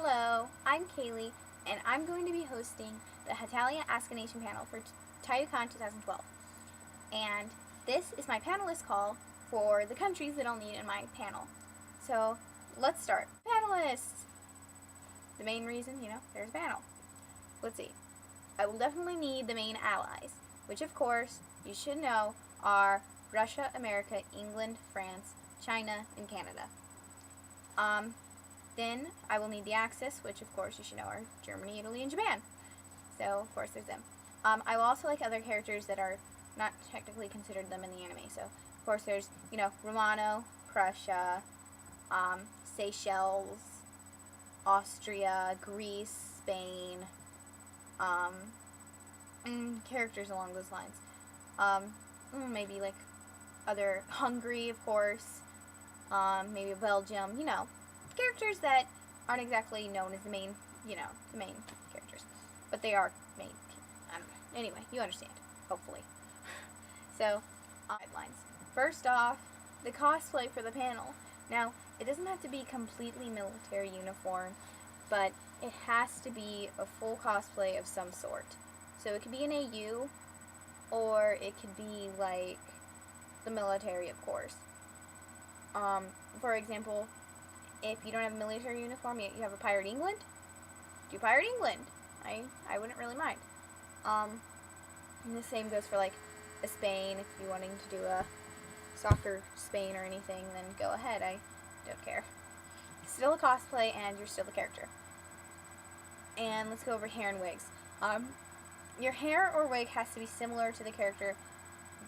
Hello, I'm Kaylee, and I'm going to be hosting the Hetalia Ask a Nation panel for Taiyou 2012. And this is my panelist call for the countries that I'll need in my panel. So, let's start. Panelists! The main reason, there's a panel. Let's see. I will definitely need the main allies, which of course, you should know, are Russia, America, England, France, China, and Canada. Then I will need the Axis, which of course you should know are Germany, Italy, and Japan. So, of course, there's them. I will also like other characters that are not technically considered them in the anime. So, of course, there's, Romano, Prussia, Seychelles, Austria, Greece, Spain, characters along those lines. Maybe like other Hungary, of course, maybe Belgium, characters that aren't exactly known as the main, the main characters, but they are main. I don't know. Anyway, you understand, hopefully. So, guidelines. First off, the cosplay for the panel. Now, it doesn't have to be completely military uniform, but it has to be a full cosplay of some sort. So it could be an AU, or it could be like the military, of course. For example, if you don't have a military uniform, you have a Pirate England, do Pirate England. I wouldn't really mind. And the same goes for like a Spain. If you're wanting to do a soccer Spain or anything, then go ahead. I don't care. It's still a cosplay and you're still the character. And let's go over hair and wigs. Your hair or wig has to be similar to the character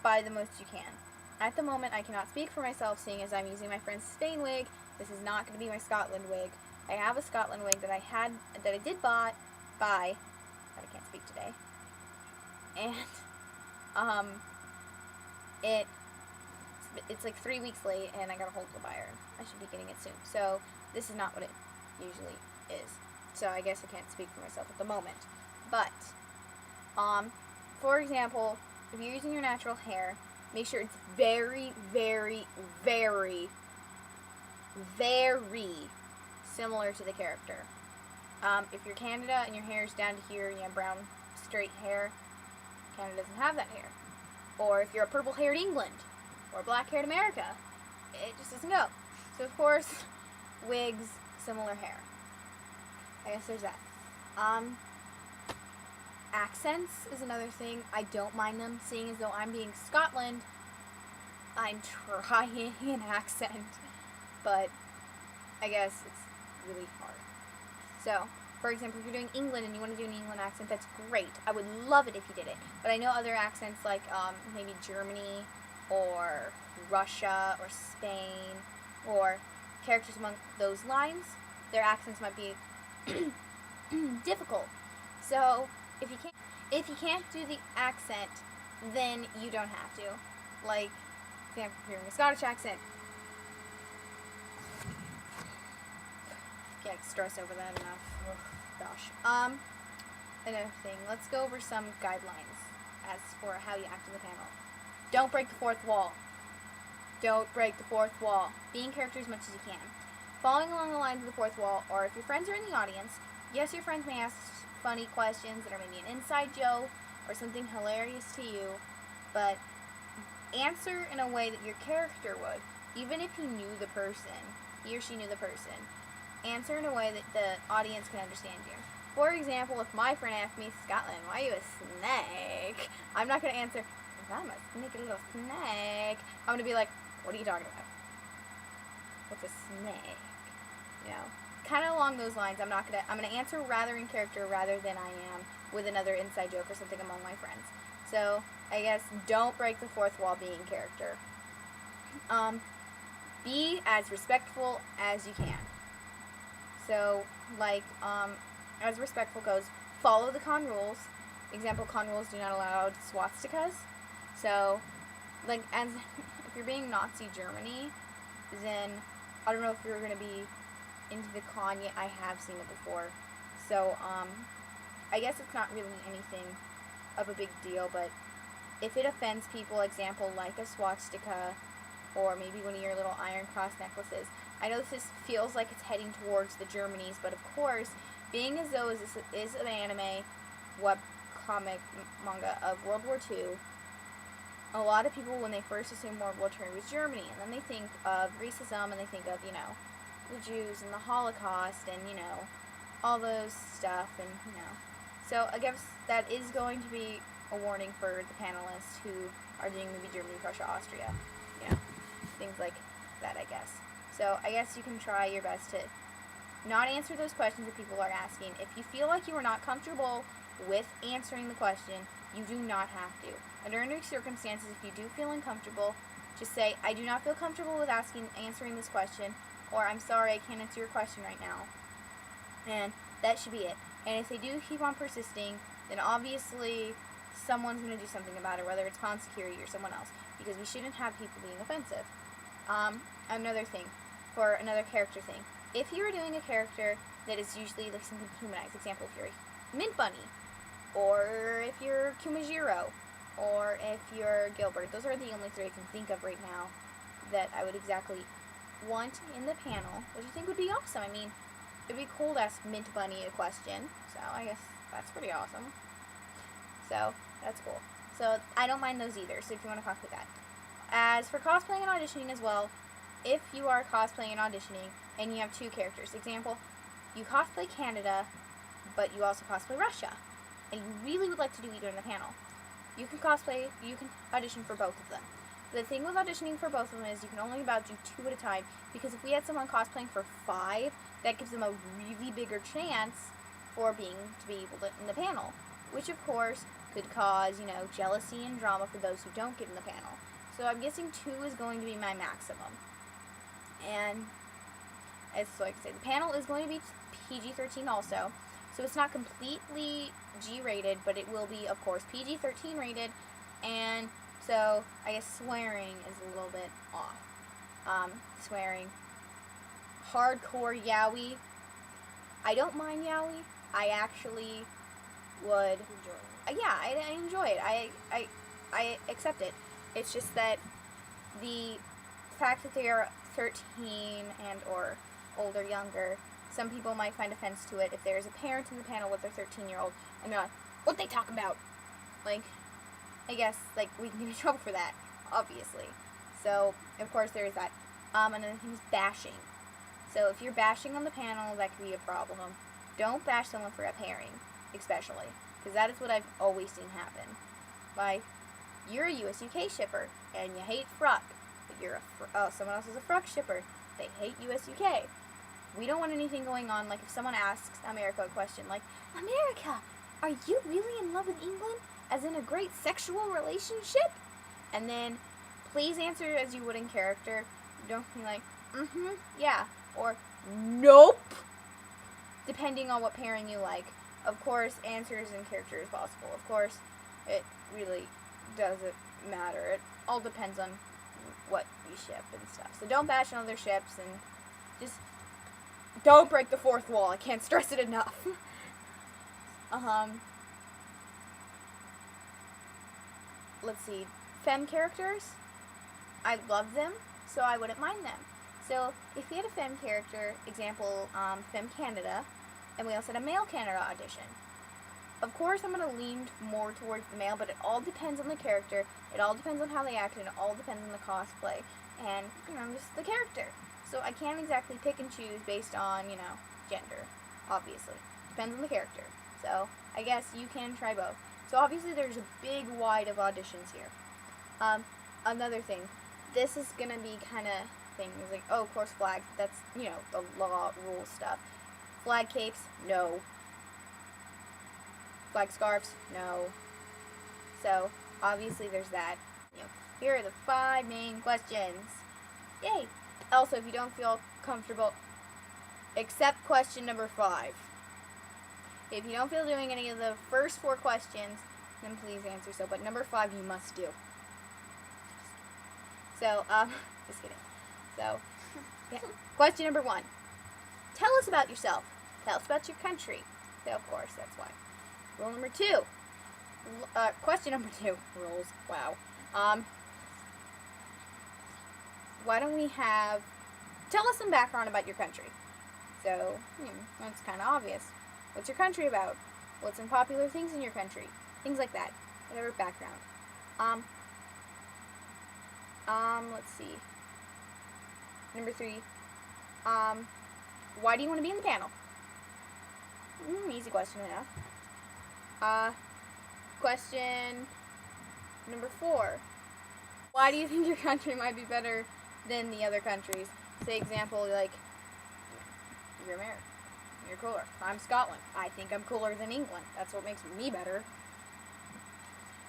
by the most you can. At the moment, I cannot speak for myself, seeing as I'm using my friend's Spain wig. This is not going to be my Scotland wig. I have a Scotland wig that I did buy, but I can't speak today. And, it's like 3 weeks late, and I got a hold of the buyer. I should be getting it soon. So, this is not what it usually is. So, I guess I can't speak for myself at the moment. But, for example, if you're using your natural hair, make sure it's very, very, very, very similar to the character. If you're Canada and your hair is down to here and you have brown, straight hair, Canada doesn't have that hair. Or if you're a purple-haired England, or black-haired America, it just doesn't go. So, of course, wigs, similar hair. I guess there's that. Accents is another thing. I don't mind them, seeing as though I'm being Scotland. I'm trying an accent, but I guess it's really hard. So, for example, if you're doing England and you want to do an England accent, that's great. I would love it if you did it. But I know other accents like maybe Germany or Russia or Spain or characters among those lines, their accents might be difficult. So, if you can't do the accent, then you don't have to. Like, for example, if you're doing a Scottish accent, can't stress over that enough. Oh, gosh. Another thing, let's go over some guidelines as for how you act in the panel. Don't break the fourth wall. Don't break the fourth wall. Be in character as much as you can. Following along the lines of the fourth wall, or if your friends are in the audience, yes, your friends may ask funny questions that are maybe an inside joke or something hilarious to you, but answer in a way that your character would, even if he or she knew the person. Answer in a way that the audience can understand you. For example, if my friend asked me, Scotland, why are you a snake? I'm not going to answer, I'm a sneaky little snake. I'm going to be like, what are you talking about? What's a snake? Kind of along those lines. I'm going to answer rather in character rather than I am with another inside joke or something among my friends. So, I guess don't break the fourth wall being character. Be as respectful as you can. So, like, as respectful goes, follow the con rules. Example, con rules do not allow swastikas. So, like, if you're being Nazi Germany, then I don't know if you're going to be into the con yet. I have seen it before. So, I guess it's not really anything of a big deal, but if it offends people, example, like a swastika, or maybe one of your little iron cross necklaces, I know this feels like it's heading towards the Germanys, but of course, being as though this is an anime, web comic, manga of World War II, a lot of people, when they first assume World War II was Germany, and then they think of racism, and they think of, the Jews and the Holocaust, and, all those stuff, and, So I guess that is going to be a warning for the panelists who are doing maybe Germany, Prussia, Austria, things like that, I guess. So I guess you can try your best to not answer those questions that people are asking. If you feel like you are not comfortable with answering the question, you do not have to. Under any circumstances, if you do feel uncomfortable, just say, I do not feel comfortable with answering this question, or I'm sorry, I can't answer your question right now. And that should be it. And if they do keep on persisting, then obviously someone's going to do something about it, whether it's Han Security or someone else, because we shouldn't have people being offensive. Another thing, for another character thing, if you're doing a character that is usually like something humanized, example, if you're a Mint Bunny, or if you're Kumajiro, or if you're Gilbert, those are the only three I can think of right now that I would exactly want in the panel, which I think would be awesome. I mean, it'd be cool to ask Mint Bunny a question, so I guess that's pretty awesome. So, that's cool. So, I don't mind those either, so if you want to cosplay that. As for cosplaying and auditioning as well, if you are cosplaying and auditioning, and you have two characters, example, you cosplay Canada, but you also cosplay Russia, and you really would like to do either in the panel, you can audition for both of them. The thing with auditioning for both of them is you can only about do 2 at a time, because if we had someone cosplaying for 5, that gives them a really bigger chance for to be able to in the panel, which of course could cause, jealousy and drama for those who don't get in the panel. So I'm guessing 2 is going to be my maximum. And as like I say, the panel is going to be PG-13 also, so it's not completely G-rated, but it will be, of course, PG-13 rated, and so I guess swearing is a little bit off. Swearing. Hardcore yaoi. I don't mind yaoi. I actually would enjoy it. I enjoy it. I accept it. It's just that the fact that they are 13 and or older, younger, some people might find offense to it if there's a parent in the panel with their 13-year-old and they're like, what they talk about? Like, I guess, we can get in trouble for that, obviously. So, of course, there is that. Another thing is bashing. So, if you're bashing on the panel, that could be a problem. Don't bash someone for a pairing, especially, because that is what I've always seen happen. Like, you're a US-UK shipper, and you hate Fruck, but someone else is a Fruck shipper. They hate US-UK. We don't want anything going on, like if someone asks America a question, like, America, are you really in love with England? As in a great sexual relationship? And then, please answer as you would in character. Don't be like, yeah, or nope, depending on what pairing you like. Of course, answer as in character as possible. Of course, it really doesn't matter. It all depends on what you ship and stuff. So don't bash on other ships, and just don't break the fourth wall. I can't stress it enough. Let's see. Femme characters, I love them, so I wouldn't mind them. So if we had a femme character, example, Femme Canada, and we also had a male Canada audition, of course I'm going to lean more towards the male, but it all depends on the character, it all depends on how they act, and it all depends on the cosplay, and, just the character. So I can't exactly pick and choose based on, gender, obviously. Depends on the character. So I guess you can try both. So obviously there's a big wide of auditions here. Another thing, this is going to be kind of things like, of course flag, that's, the law, rule stuff. Flag capes, no. Flag scarves, no. So, obviously there's that. Here are the 5 main questions. Yay! Also, if you don't feel comfortable, accept question number 5. If you don't feel doing any of the first 4 questions, then please answer so. But number 5 you must do. So, just kidding. So, yeah. Question number 1. Tell us about yourself. Tell us about your country. So, of course, that's why. Rule number 2. Question number 2. Rules. Wow. Why don't we have tell us some background about your country. So, that's kind of obvious. What's your country about? What's some popular things in your country? Things like that. Whatever background. Let's see. Number 3. Why do you want to be in the panel? Easy question enough. Question number 4. Why do you think your country might be better than the other countries? Say example, like, you're American. You're cooler. I'm Scotland. I think I'm cooler than England. That's what makes me better.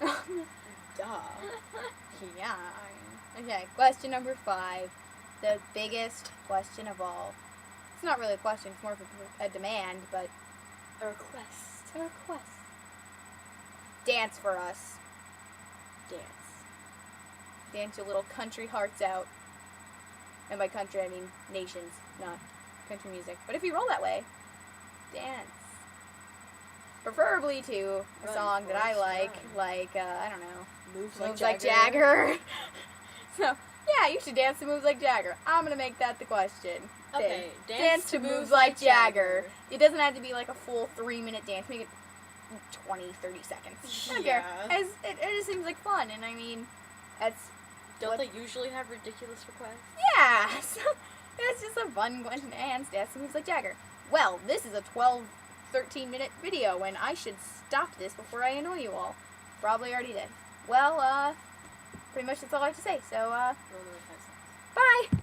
Duh. Yeah. Okay, question number 5. The biggest question of all. It's not really a question, it's more of a demand, but A request. a request. Dance for us. Dance. Dance your little country hearts out. And by country, I mean nations, not country music. But if you roll that way, dance. Preferably to a song that I like, I don't know, Moves like Jagger. So, yeah, you should dance to Moves Like Jagger. I'm going to make that the question. Okay, Dance to Moves Like Jagger. It doesn't have to be like a full 3-minute dance. Make it 20, 30 seconds. I don't care. It just seems like fun, and I mean, that's... Don't they usually have ridiculous requests? Yeah! So, it's just a fun one to dance to Moves Like Jagger. Well, this is a 13-minute video, and I should stop this before I annoy you all. Probably already did. Well, pretty much that's all I have to say, so, Roll the request. bye!